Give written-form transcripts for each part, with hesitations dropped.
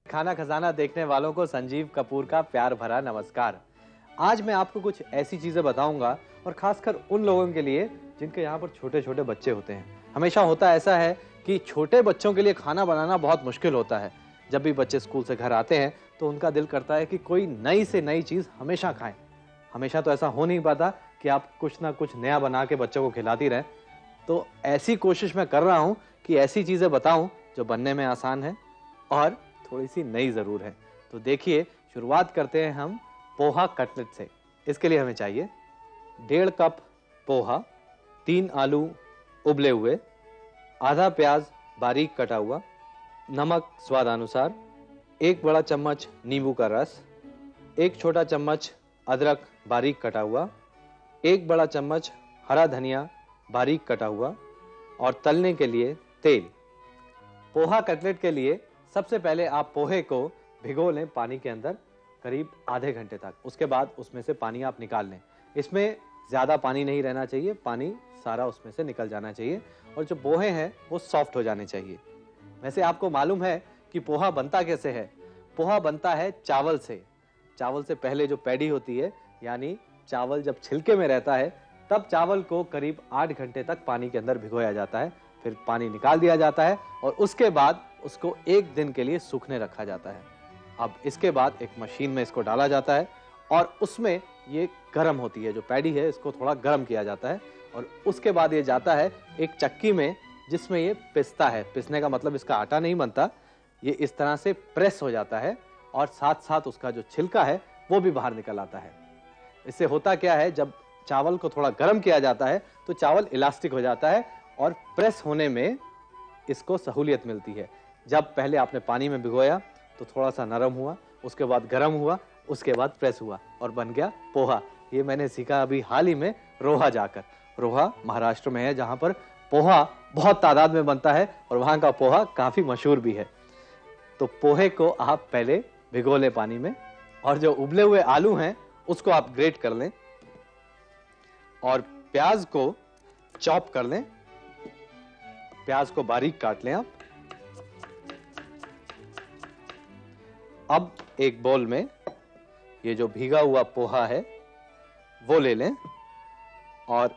खाना खजाना देखने वालों को संजीव कपूर का प्यार भरा नमस्कार। आज मैं आपको कुछ ऐसी चीजें बताऊंगा और खासकर उन लोगों के लिए जिनके यहाँ पर छोटे छोटे बच्चे होते हैं। हमेशा होता ऐसा है कि छोटे बच्चों के लिए खाना बनाना बहुत मुश्किल होता है। जब भी बच्चे स्कूल से घर आते हैं तो उनका दिल करता है कि कोई नई से नई चीज हमेशा खाएं। हमेशा तो ऐसा हो नहीं पाता कि आप कुछ ना कुछ नया बना के बच्चों को खिलाती रहें। तो ऐसी कोशिश मैं कर रहा हूं कि ऐसी चीजें बताऊं जो बनने में आसान है और थोड़ी सी नई जरूर है। तो देखिए, शुरुआत करते हैं हम पोहा कटलेट से। इसके लिए हमें चाहिए 1.5 कप पोहा, 3 आलू उबले हुए, आधा प्याज बारीक कटा हुआ, नमक स्वादानुसार, 1 बड़ा चम्मच नींबू का रस, 1 छोटा चम्मच अदरक बारीक कटा हुआ, 1 बड़ा चम्मच हरा धनिया बारीक कटा हुआ और तलने के लिए तेल। पोहा कटलेट के लिए सबसे पहले आप पोहे को भिगो लें पानी के अंदर करीब आधे घंटे तक। उसके बाद उसमें से पानी आप निकाल लें। इसमें ज्यादा पानी नहीं रहना चाहिए, पानी सारा उसमें से निकल जाना चाहिए और जो पोहे हैं वो सॉफ्ट हो जाने चाहिए। वैसे आपको मालूम है कि पोहा बनता कैसे है? पोहा बनता है चावल से। चावल से पहले जो पैडी होती है, यानी चावल जब छिलके में रहता है, तब चावल को करीब 8 घंटे तक पानी के अंदर भिगोया जाता है। फिर पानी निकाल दिया जाता है और उसके बाद उसको 1 दिन के लिए सूखने रखा जाता है। अब इसके बाद एक मशीन में इसको डाला जाता है और उसमें ये गर्म होती है। जो पैडी है इसको थोड़ा गर्म किया जाता है और उसके बाद ये जाता है एक चक्की में जिसमें ये पिसता है। पिसने का मतलब इसका आटा नहीं बनता, ये इस तरह से प्रेस हो जाता है और साथ साथ उसका जो छिलका है वो भी बाहर निकल आता है। इससे होता क्या है, जब चावल को थोड़ा गर्म किया जाता है तो चावल इलास्टिक हो जाता है और प्रेस होने में इसको सहूलियत मिलती है। जब पहले आपने पानी में भिगोया तो थोड़ा सा नरम हुआ, उसके बाद गर्म हुआ, उसके बाद प्रेस हुआ और बन गया पोहा। ये मैंने सीखा अभी हाल ही में रोहा जाकर। रोहा महाराष्ट्र में है जहां पर पोहा बहुत तादाद में बनता है और वहां का पोहा काफी मशहूर भी है। तो पोहे को आप पहले भिगो लें पानी में और जो उबले हुए आलू हैं उसको आप ग्रेट कर लें और प्याज को चॉप कर लें। प्याज को बारीक काट लें आप। अब एक बोल में ये जो भीगा हुआ पोहा है वो ले लें और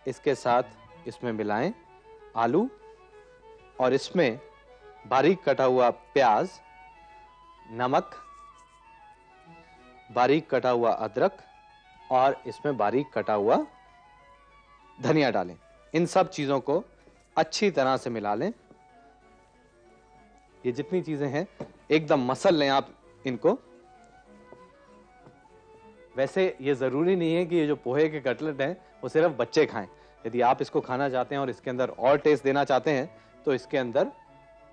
इसके साथ इसमें मिलाएं आलू और इसमें बारीक कटा हुआ प्याज, नमक, बारीक कटा हुआ अदरक और इसमें बारीक कटा हुआ धनिया डालें। इन सब चीजों को अच्छी तरह से मिला लें। ये जितनी चीजें हैं एकदम मसल लें आप इनको। वैसे ये जरूरी नहीं है कि ये जो पोहे के कटलेट हैं वो सिर्फ बच्चे खाएं। यदि आप इसको खाना चाहते हैं और इसके अंदर और टेस्ट देना चाहते हैं तो इसके अंदर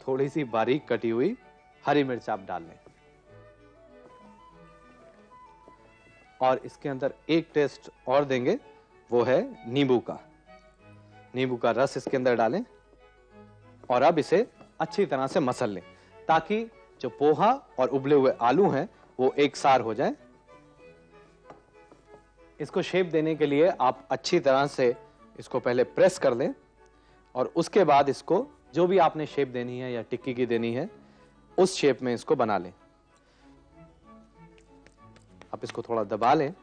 थोड़ी सी बारीक कटी हुई हरी मिर्च आप डाल लें और इसके अंदर एक टेस्ट और देंगे, वो है नींबू का। नींबू का रस इसके अंदर डालें और अब इसे अच्छी तरह से मसल लें ताकि जो पोहा और उबले हुए आलू हैं वो एक सार हो जाए। इसको शेप देने के लिए आप अच्छी तरह से इसको पहले प्रेस कर लें और उसके बाद इसको जो भी आपने शेप देनी है या टिक्की की देनी है उस शेप में इसको बना लें। आप इसको थोड़ा दबा लें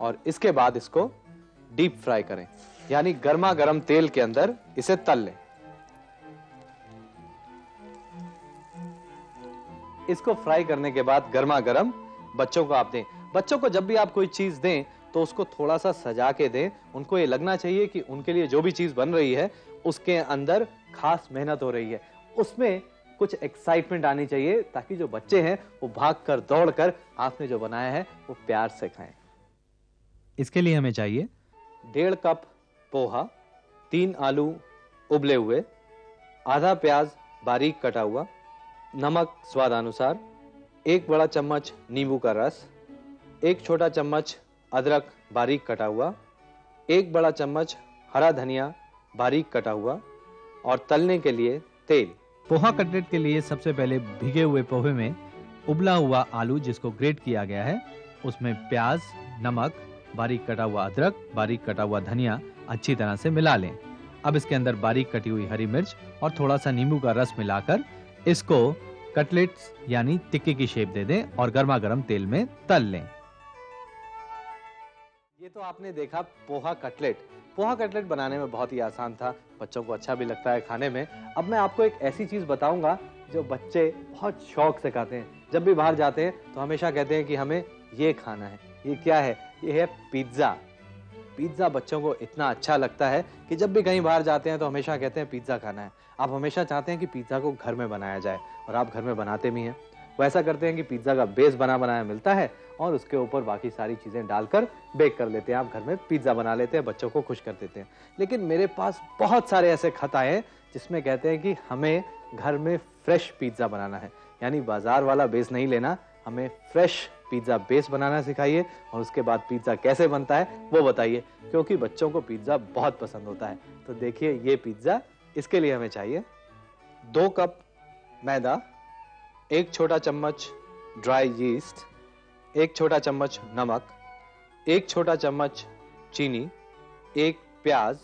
और इसके बाद इसको डीप फ्राई करें, यानी गर्मा गर्म तेल के अंदर इसे तल लें। इसको फ्राई करने के बाद गर्मा गर्म बच्चों को आप दें। बच्चों को जब भी आप कोई चीज दें तो उसको थोड़ा सा सजा के दें। उनको ये लगना चाहिए कि उनके लिए जो भी चीज बन रही है उसके अंदर खास मेहनत हो रही है, उसमें कुछ एक्साइटमेंट आनी चाहिए ताकि जो बच्चे हैं वो भागकर दौड़कर आपने जो बनाया है वो प्यार से खाएं। इसके लिए हमें चाहिए 1.5 कप पोहा, 3 आलू उबले हुए, आधा प्याज बारीक कटा हुआ, नमक स्वादानुसार, 1 बड़ा चम्मच नींबू का रस, 1 छोटा चम्मच अदरक बारीक कटा हुआ, 1 बड़ा चम्मच हरा धनिया बारीक कटा हुआ और तलने के लिए तेल। पोहा कटलेट के लिए सबसे पहले भीगे हुए पोहे में उबला हुआ आलू जिसको ग्रेट किया गया है, उसमें प्याज, नमक, बारीक कटा हुआ अदरक, बारीक कटा हुआ धनिया अच्छी तरह से मिला लें। अब इसके अंदर बारीक कटी हुई हरी मिर्च और थोड़ा सा नींबू का रस मिलाकर इसको कटलेट्स यानी टिक्की की शेप दे दें और गर्मा गर्म तेल में तल लें। ये तो आपने देखा पोहा कटलेट। पोहा कटलेट बनाने में बहुत ही आसान था, बच्चों को अच्छा भी लगता है खाने में। अब मैं आपको एक ऐसी चीज बताऊंगा जो बच्चे बहुत शौक से खाते हैं। जब भी बाहर जाते हैं तो हमेशा कहते हैं कि हमें ये खाना है। ये क्या है? ये है पिज्जा। पिज्जा बच्चों को इतना अच्छा लगता है कि जब भी कहीं बाहर जाते हैं तो हमेशा कहते हैं पिज्जा खाना है। आप हमेशा चाहते हैं कि पिज्जा को घर में बनाया जाए और आप घर में बनाते भी हैं। वो ऐसा करते हैं कि पिज्जा का बेस बना बनाया मिलता है और उसके ऊपर बाकी सारी चीजें डालकर बेक कर लेते हैं। आप घर में पिज्जा बना लेते हैं, बच्चों को खुश कर देते हैं। लेकिन मेरे पास बहुत सारे ऐसे खत आए हैं जिसमें कहते हैं कि हमें घर में फ्रेश पिज्जा बनाना है, यानी बाजार वाला बेस नहीं लेना, हमें फ्रेश पिज्जा बेस बनाना सिखाइए और उसके बाद पिज्जा कैसे बनता है वो बताइए, क्योंकि बच्चों को पिज्जा बहुत पसंद होता है। तो देखिए ये पिज्जा, इसके लिए हमें चाहिए 2 कप मैदा, 1 छोटा चम्मच ड्राई यीस्ट, 1 छोटा चम्मच नमक, 1 छोटा चम्मच चीनी, 1 प्याज,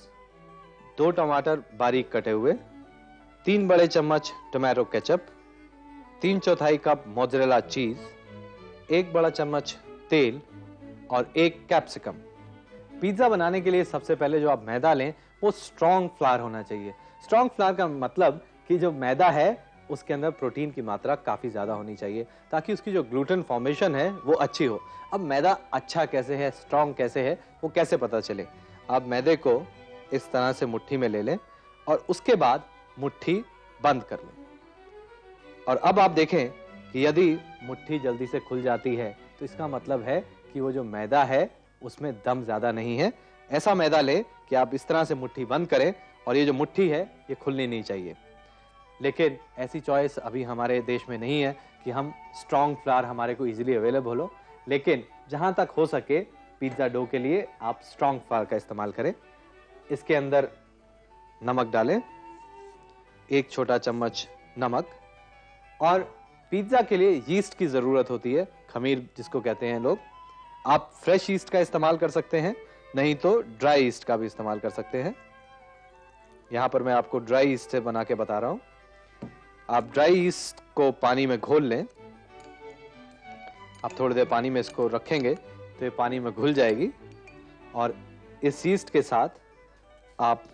2 टमाटर बारीक कटे हुए, 3 बड़े चम्मच टोमेटो केचप, 3/4 कप मोज़रेला चीज, 1 बड़ा चम्मच तेल और 1 कैप्सिकम। पिज्जा बनाने के लिए सबसे पहले जो आप मैदा लें वो स्ट्रॉन्ग फ्लावर होना चाहिए। स्ट्रॉन्ग फ्लावर का मतलब कि जो मैदा है उसके अंदर प्रोटीन की मात्रा काफी ज्यादा होनी चाहिए ताकि उसकी जो ग्लूटेन फॉर्मेशन है वो अच्छी हो। अब मैदा अच्छा कैसे है, स्ट्रॉन्ग कैसे है, वो कैसे पता चले? आप मैदे को इस तरह से मुट्ठी में ले लें और उसके बाद मुट्ठी बंद कर लें। और अब आप देखें कि यदि मुट्ठी जल्दी से खुल जाती है तो इसका मतलब है कि वो जो मैदा है उसमें दम ज्यादा नहीं है। ऐसा मैदा ले कि आप इस तरह से मुट्ठी बंद करें और ये जो मुट्ठी है ये खुलनी नहीं चाहिए। लेकिन ऐसी चॉइस अभी हमारे देश में नहीं है कि हम स्ट्रॉन्ग फ्लावर हमारे को इजीली अवेलेबल हो, लेकिन जहां तक हो सके पिज्जा डो के लिए आप स्ट्रॉन्ग फ्लावर का इस्तेमाल करें। इसके अंदर नमक डालें, 1 छोटा चम्मच नमक, और पिज्जा के लिए यीस्ट की जरूरत होती है, खमीर जिसको कहते हैं लोग। आप फ्रेश यीस्ट का इस्तेमाल कर सकते हैं, नहीं तो ड्राई यीस्ट का भी इस्तेमाल कर सकते हैं। यहां पर मैं आपको ड्राई यीस्ट से बना के बता रहा हूं। आप ड्राई यीस्ट को पानी में घोल लें। आप थोड़ी देर पानी में इसको रखेंगे तो ये पानी में घुल जाएगी और इस यीस्ट के साथ आप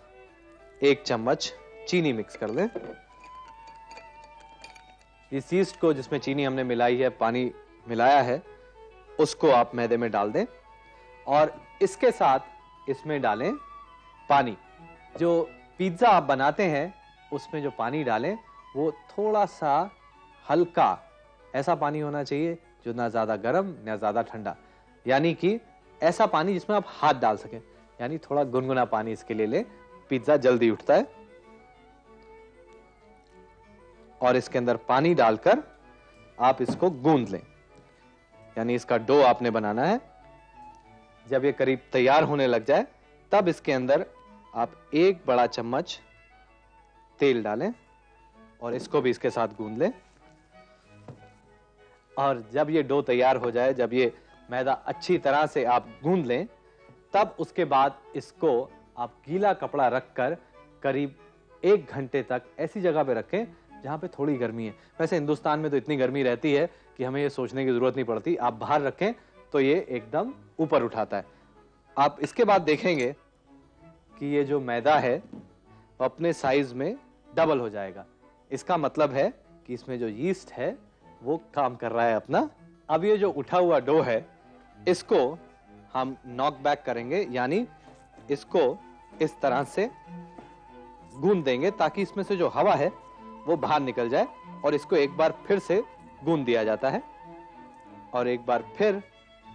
1 चम्मच चीनी मिक्स कर लें। इस यीस्ट को जिसमें चीनी हमने मिलाई है, पानी मिलाया है, उसको आप मैदे में डाल दें और इसके साथ इसमें डालें पानी। जो पिज्जा आप बनाते हैं उसमें जो पानी डालें वो थोड़ा सा हल्का ऐसा पानी होना चाहिए जो ना ज्यादा गर्म ना ज्यादा ठंडा, यानी कि ऐसा पानी जिसमें आप हाथ डाल सकें, यानी थोड़ा गुनगुना पानी इसके लिए लें, पिज्जा जल्दी उठता है। और इसके अंदर पानी डालकर आप इसको गूंद लें, यानी इसका डो आपने बनाना है। जब ये करीब तैयार होने लग जाए तब इसके अंदर आप 1 बड़ा चम्मच तेल डालें और इसको भी इसके साथ गूंद लें। और जब ये डो तैयार हो जाए, जब ये मैदा अच्छी तरह से आप गूंद लें, तब उसके बाद इसको आप गीला कपड़ा रखकर करीब 1 घंटे तक ऐसी जगह पे रखें जहां पे थोड़ी गर्मी है। वैसे हिंदुस्तान में तो इतनी गर्मी रहती है कि हमें ये सोचने की जरूरत नहीं पड़ती। आप बाहर रखें तो ये एकदम ऊपर उठाता है। आप इसके बाद देखेंगे कि ये जो मैदा है वो अपने साइज में डबल हो जाएगा। इसका मतलब है कि इसमें जो यीस्ट है वो काम कर रहा है अपना। अब ये जो उठा हुआ डो है इसको हम नॉक बैक करेंगे, यानी इसको इस तरह से गूंद देंगे ताकि इसमें से जो हवा है वो बाहर निकल जाए और इसको एक बार फिर से गूंद दिया जाता है। और एक बार फिर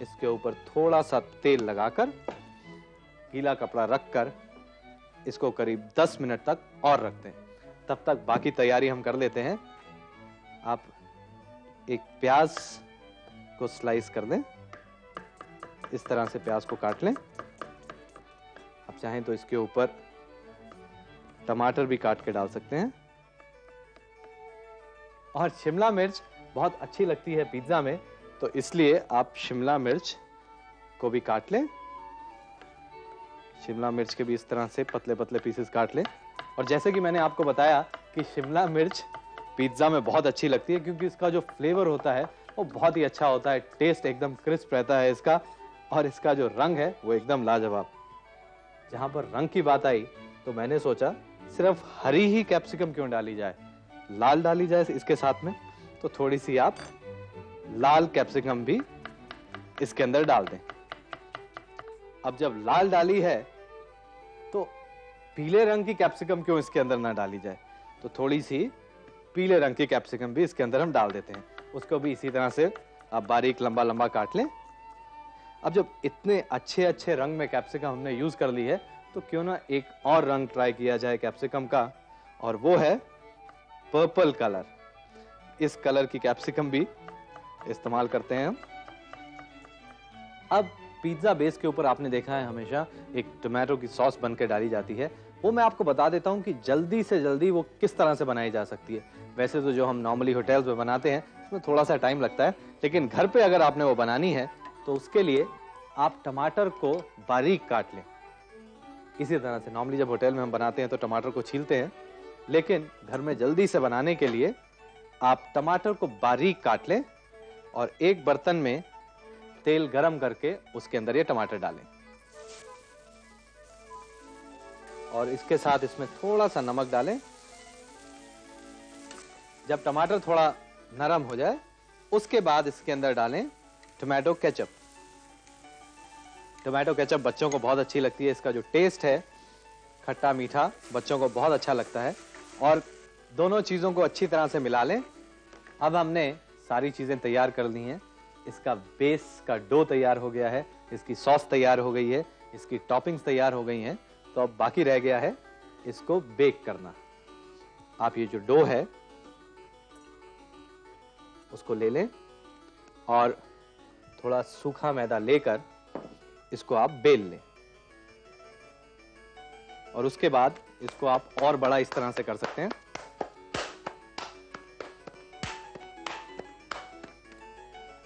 इसके ऊपर थोड़ा सा तेल लगाकर गीला कपड़ा रखकर इसको करीब 10 मिनट तक और रखते हैं। तब तक बाकी तैयारी हम कर लेते हैं। आप एक प्याज को स्लाइस कर दें, इस तरह से प्याज को काट लें। आप चाहें तो इसके ऊपर टमाटर भी काट के डाल सकते हैं। और शिमला मिर्च बहुत अच्छी लगती है पिज्जा में, तो इसलिए आप शिमला मिर्च को भी काट लें। शिमला मिर्च के भी इस तरह से पतले पतले पीसेस काट लें। और जैसे कि मैंने आपको बताया कि शिमला मिर्च पिज्ज़ा में बहुत अच्छी लगती है क्योंकि इसका जो फ्लेवर होता है वो बहुत ही अच्छा होता है, टेस्ट एकदम क्रिस्प रहता है इसका, और इसका जो रंग है वो एकदम लाजवाब। जहाँ पर रंग की बात आई तो मैंने सोचा सिर्फ हरी ही कैप्सिकम क्यों डाली जाए, लाल डाली जाए इसके साथ में, तो थोड़ी सी आप लाल कैप्सिकम भी इसके अंदर डाल दें। अब जब लाल डाली है तो पीले रंग की कैप्सिकम क्यों इसके अंदर ना डाली जाए, तो थोड़ी सी पीले रंग की कैप्सिकम भी इसके अंदर हम डाल देते हैं। उसको भी इसी तरह से आप बारीक लंबा लंबा काट लें। अब जब इतने अच्छे अच्छे रंग में कैप्सिकम हमने यूज कर ली है तो क्यों ना एक और रंग ट्राई किया जाए कैप्सिकम का, और वो है पर्पल कलर। इस कलर की कैप्सिकम भी इस्तेमाल करते हैं हम। अब पिज्जा बेस के ऊपर आपने देखा है हमेशा एक टोमेटो की सॉस बनकर डाली जाती है। वो मैं आपको बता देता हूं कि जल्दी से जल्दी वो किस तरह से बनाई जा सकती है। वैसे तो जो हम नॉर्मली होटल्स में बनाते हैं उसमें थोड़ा सा टाइम लगता है, लेकिन घर पे अगर आपने वो बनानी है तो उसके लिए आप टमाटर को बारीक काट लें। इसी तरह से नॉर्मली जब होटल में हम बनाते हैं तो टमाटर को छीलते हैं, लेकिन घर में जल्दी से बनाने के लिए आप टमाटर को बारीक काट लें और एक बर्तन में तेल गरम करके उसके अंदर ये टमाटर डालें और इसके साथ इसमें थोड़ा सा नमक डालें। जब टमाटर थोड़ा नरम हो जाए उसके बाद इसके अंदर डालें टोमेटो केचप। टोमेटो केचप बच्चों को बहुत अच्छी लगती है। इसका जो टेस्ट है खट्टा मीठा बच्चों को बहुत अच्छा लगता है, और दोनों चीज़ों को अच्छी तरह से मिला लें। अब हमने सारी चीज़ें तैयार कर ली हैं। इसका बेस का डो तैयार हो गया है, इसकी सॉस तैयार हो गई है, इसकी टॉपिंग्स तैयार हो गई हैं। तो अब बाकी रह गया है इसको बेक करना। आप ये जो डो है उसको ले लें और थोड़ा सूखा मैदा लेकर इसको आप बेल लें, और उसके बाद इसको आप और बड़ा इस तरह से कर सकते हैं।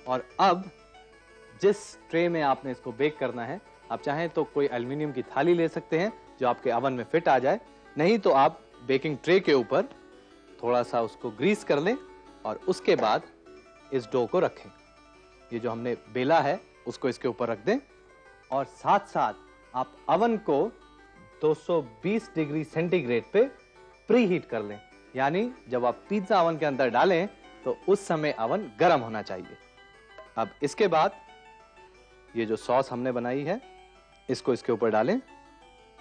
और अब जिस ट्रे में आपने इसको बेक करना है, आप चाहें तो कोई एल्युमिनियम की थाली ले सकते हैं जो आपके अवन में फिट आ जाए, नहीं तो आप बेकिंग ट्रे के ऊपर थोड़ा सा उसको ग्रीस कर लें और उसके बाद इस डो को रखें। ये जो हमने बेला है उसको इसके ऊपर रख दें और साथ साथ आप अवन को 220 डिग्री सेंटीग्रेड पे प्री हीट कर लें। यानी जब आप पिज्जा अवन के अंदर डालें तो उस समय अवन गर्म होना चाहिए। अब इसके बाद ये जो सॉस हमने बनाई है इसको इसके ऊपर डालें,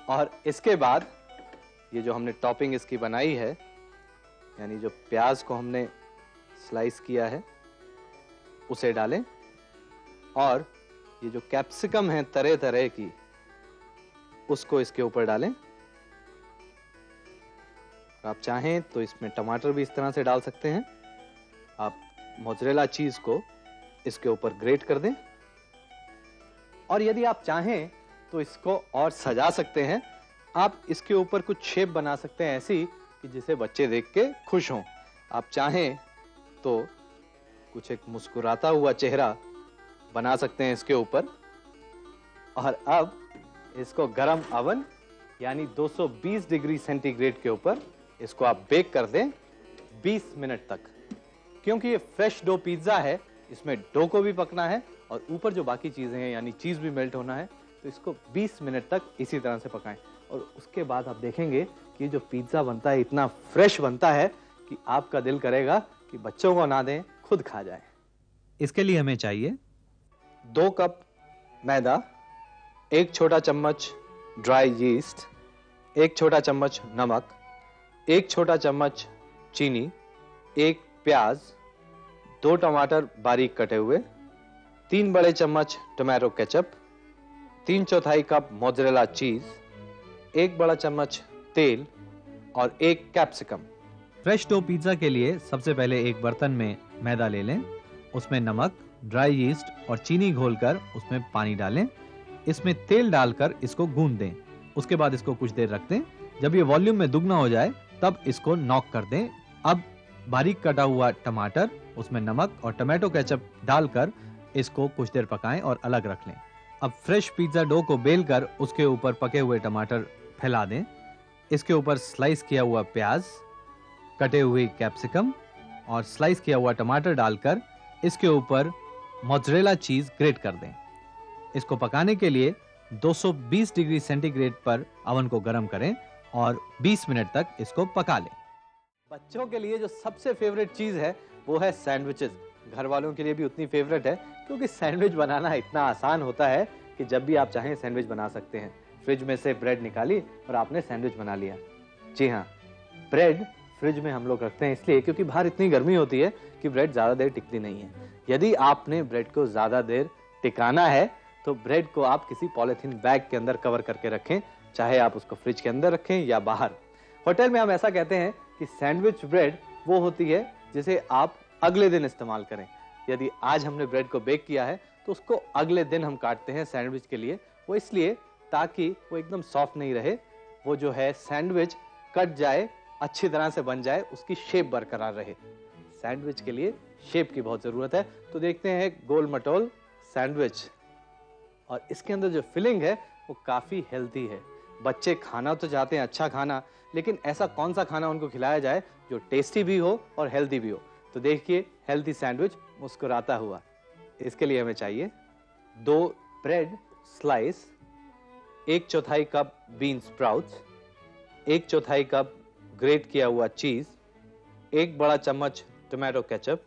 और इसके बाद ये जो हमने टॉपिंग इसकी बनाई है, यानी जो प्याज को हमने स्लाइस किया है उसे डालें, और ये जो कैप्सिकम है तरह तरह की उसको इसके ऊपर डालें। आप चाहें तो इसमें टमाटर भी इस तरह से डाल सकते हैं। आप मोज़रेला चीज को इसके ऊपर ग्रेट कर दें, और यदि आप चाहें तो इसको और सजा सकते हैं। आप इसके ऊपर कुछ शेप बना सकते हैं ऐसी कि जिसे बच्चे देख के खुश हों। आप चाहें तो कुछ एक मुस्कुराता हुआ चेहरा बना सकते हैं इसके ऊपर। और अब इसको गरम अवन यानी 220 डिग्री सेंटीग्रेड के ऊपर इसको आप बेक कर दें 20 मिनट तक। क्योंकि ये फ्रेश डो पिज्जा है, इसमें डो को भी पकना है और ऊपर जो बाकी चीजें हैं यानी चीज भी मेल्ट होना है, तो इसको 20 मिनट तक इसी तरह से पकाएं। और उसके बाद आप देखेंगे कि जो पिज्जा बनता है इतना फ्रेश बनता है कि आपका दिल करेगा कि बच्चों को ना दें, खुद खा जाए। इसके लिए हमें चाहिए 2 कप मैदा, 1 छोटा चम्मच ड्राई यीस्ट, 1 छोटा चम्मच नमक, 1 छोटा चम्मच चीनी, 1 प्याज, 2 टमाटर बारीक कटे हुए, 3 बड़े चम्मच टोमेटो केचप, 3/4 कप मोज़रेला चीज, 1 बड़ा चम्मच तेल और 1 कैप्सिकम। फ्रेश डो पिज्जा के लिए सबसे पहले एक बर्तन में मैदा ले लें, उसमें नमक, ड्राई यीस्ट और चीनी घोलकर उसमें पानी डालें। इसमें तेल डालकर इसको गूंद दें। उसके बाद इसको कुछ देर रख दें। जब ये वॉल्यूम में दुगना हो जाए तब इसको नॉक कर दें। अब बारीक कटा हुआ टमाटर, उसमें नमक और टोमेटो केचप डालकर इसको कुछ देर पकाएं और अलग रख लें। अब फ्रेश पिज्जा डो को बेलकर उसके ऊपर पके हुए टमाटर फैला दें। इसके ऊपर स्लाइस किया हुआ प्याज, कटे हुए कैप्सिकम और स्लाइस किया हुआ टमाटर डालकर इसके ऊपर मोज़रेला चीज ग्रेट कर दें। इसको पकाने के लिए 220 डिग्री सेंटीग्रेड पर अवन को गर्म करें और 20 मिनट तक इसको पका लें। बच्चों के लिए जो सबसे फेवरेट चीज है वो है सैंडविचेस। घर वालों के लिए भी उतनी फेवरेट है, क्योंकि सैंडविच बनाना इतना आसान होता है कि जब भी आप चाहें सैंडविच बना सकते हैं। फ्रिज में से ब्रेड निकाली और आपने सैंडविच बना लिया। जी हाँ, ब्रेड फ्रिज में हम लोग रखते हैं इसलिए क्योंकि बाहर इतनी गर्मी होती है कि ब्रेड ज्यादा देर टिकती नहीं है। यदि आपने ब्रेड को ज्यादा देर टिकाना है तो ब्रेड को आप किसी पॉलिथीन बैग के अंदर कवर करके रखें, चाहे आप उसको फ्रिज के अंदर रखें या बाहर। होटल में हम ऐसा कहते हैं कि सैंडविच ब्रेड वो होती है जिसे आप अगले दिन इस्तेमाल करें। यदि आज हमने ब्रेड को बेक किया है तो उसको अगले दिन हम काटते हैं सैंडविच के लिए। वो इसलिए ताकि वो एकदम सॉफ्ट नहीं रहे, वो जो है सैंडविच कट जाए, अच्छी तरह से बन जाए, उसकी शेप बरकरार रहे। सैंडविच के लिए शेप की बहुत जरूरत है। तो देखते हैं गोल मटोल सैंडविच, और इसके अंदर जो फिलिंग है वो काफी हेल्दी है। बच्चे खाना तो चाहते हैं अच्छा खाना, लेकिन ऐसा कौन सा खाना उनको खिलाया जाए जो टेस्टी भी हो और हेल्दी भी हो। तो देखिए हेल्दी सैंडविच मुस्कुराता हुआ। इसके लिए हमें चाहिए 2 bread slice, 1/4 cup bean sprouts, 1/4 cup grate किया हुआ चीज, 1 बड़ा चम्मच टोमेटो केचप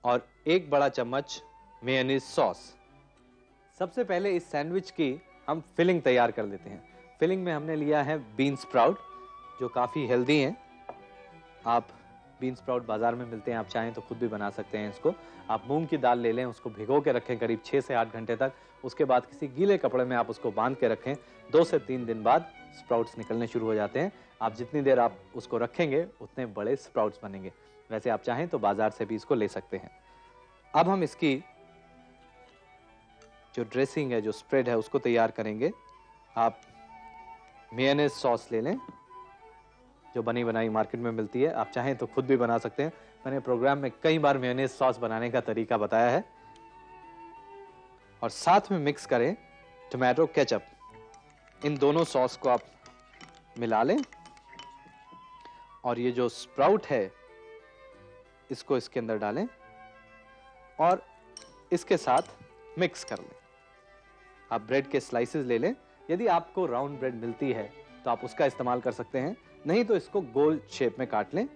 और 1 बड़ा चम्मच मेयोनीज सॉस। सबसे पहले इस सैंडविच की हम फिलिंग तैयार कर लेते हैं। फिलिंग में हमने लिया है बीन स्प्राउट जो काफी हेल्दी हैं। आप बीन स्प्राउट बाजार में मिलते हैं, आप चाहें तो खुद भी बना सकते हैं इसको। आप मूंग की दाल ले लें, उसको भिगो के रखें करीब 6 से 8 घंटे तक। उसके बाद किसी गीले कपड़े में आप उसको बांध के रखें। 2 से 3 दिन बाद स्प्राउट्स निकलने शुरू हो जाते हैं। आप जितनी देर आप उसको रखेंगे उतने बड़े स्प्राउट्स बनेंगे। वैसे आप चाहें तो बाजार से भी इसको ले सकते हैं। अब हम इसकी जो ड्रेसिंग है, जो स्प्रेड है, उसको तैयार करेंगे। आप मेयोनेज सॉस ले लें जो बनी बनाई मार्केट में मिलती है। आप चाहें तो खुद भी बना सकते हैं। मैंने प्रोग्राम में कई बार मेयोनेज सॉस बनाने का तरीका बताया है। और साथ में मिक्स करें टोमेटो केचप। इन दोनों सॉस को आप मिला लें और ये जो स्प्राउट है इसको इसके अंदर डालें और इसके साथ मिक्स कर लें। आप ब्रेड के स्लाइसेस ले लें। यदि आपको राउंड ब्रेड मिलती है तो आप उसका इस्तेमाल कर सकते हैं, नहीं तो इसको गोल शेप में काट लें।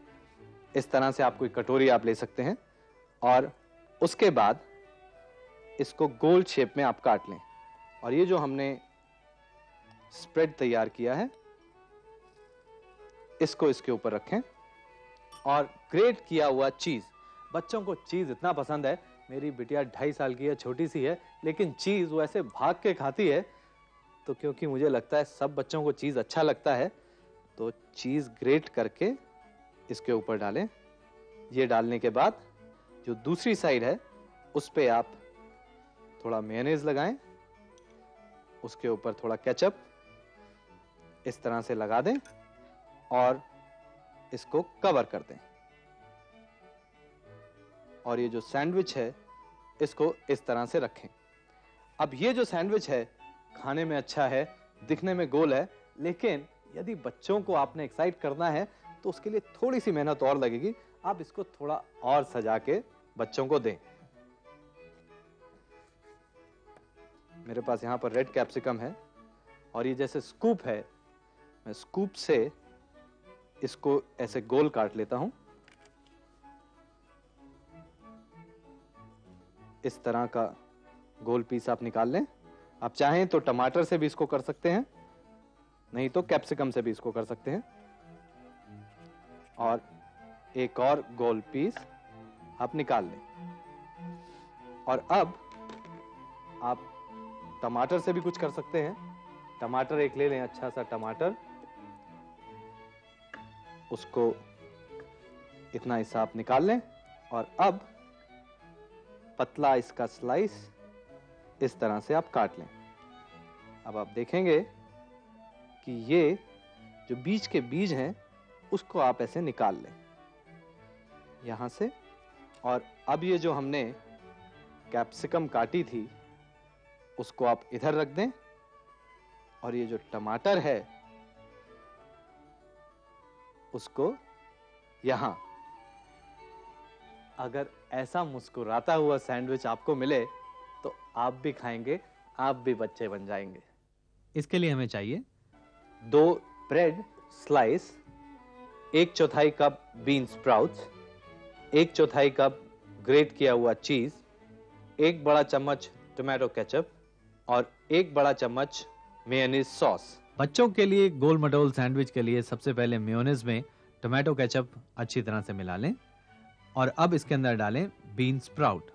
इस तरह से आप कोई कटोरी आप ले सकते हैं और उसके बाद इसको गोल शेप में आप काट लें। और ये जो हमने स्प्रेड तैयार किया है इसको इसके ऊपर रखें और ग्रेट किया हुआ चीज। बच्चों को चीज इतना पसंद है। मेरी बिटिया 2.5 साल की है, छोटी सी है, लेकिन चीज वो ऐसे भाग के खाती है। तो क्योंकि मुझे लगता है सब बच्चों को चीज अच्छा लगता है, तो चीज ग्रेट करके इसके ऊपर डालें। ये डालने के बाद जो दूसरी साइड है उस पे आप थोड़ा मेयोनेज लगाएं, उसके ऊपर थोड़ा केचप इस तरह से लगा दें और इसको कवर कर दें। और ये जो सैंडविच है इसको इस तरह से रखें। अब ये जो सैंडविच है खाने में अच्छा है, दिखने में गोल है, लेकिन यदि बच्चों को आपने एक्साइट करना है तो उसके लिए थोड़ी सी मेहनत और लगेगी। आप इसको थोड़ा और सजा के बच्चों को दें। मेरे पास यहां पर रेड कैप्सिकम है और ये जैसे स्कूप है, मैं स्कूप से इसको ऐसे गोल काट लेता हूं। इस तरह का गोल पीस आप निकाल लें। आप चाहें तो टमाटर से भी इसको कर सकते हैं, नहीं तो कैप्सिकम से भी इसको कर सकते हैं। और एक और गोल पीस आप निकाल लें। और अब आप टमाटर से भी कुछ कर सकते हैं। टमाटर एक ले लें, अच्छा सा टमाटर, उसको इतना हिस्सा आप निकाल लें और अब पतला इसका स्लाइस इस तरह से आप काट लें। अब आप देखेंगे कि ये जो बीच के बीज हैं उसको आप ऐसे निकाल लें यहां से। और अब ये जो हमने कैप्सिकम काटी थी उसको आप इधर रख दें और ये जो टमाटर है उसको यहां। अगर ऐसा मुस्कुराता हुआ सैंडविच आपको मिले तो आप भी खाएंगे, आप भी बच्चे बन जाएंगे। इसके लिए हमें चाहिए 2 bread slice, 1/4 cup bean sprouts, 1/4 cup grate किया हुआ चीज, 1 बड़ा चम्मच टोमेटो केचप और 1 बड़ा चम्मच मेयोनीज सॉस। बच्चों के लिए गोल मटोल सैंडविच के लिए सबसे पहले मेयोनीज में टोमेटो केचप अच्छी तरह से मिला लें और अब इसके अंदर डालें बीन स्प्राउट।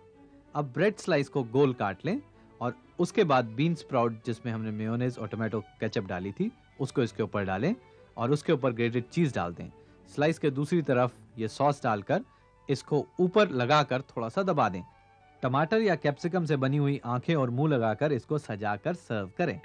अब ब्रेड स्लाइस को गोल काट लें और उसके बाद बीन स्प्राउट जिसमें हमने मेयोनीज और टोमेटो केचप डाली थी उसको इसके ऊपर डालें और उसके ऊपर ग्रेटेड चीज डाल दें। स्लाइस के दूसरी तरफ ये सॉस डालकर इसको ऊपर लगाकर थोड़ा सा दबा दें। टमाटर या कैप्सिकम से बनी हुई आंखें और मुंह लगाकर इसको सजाकर सर्व करें।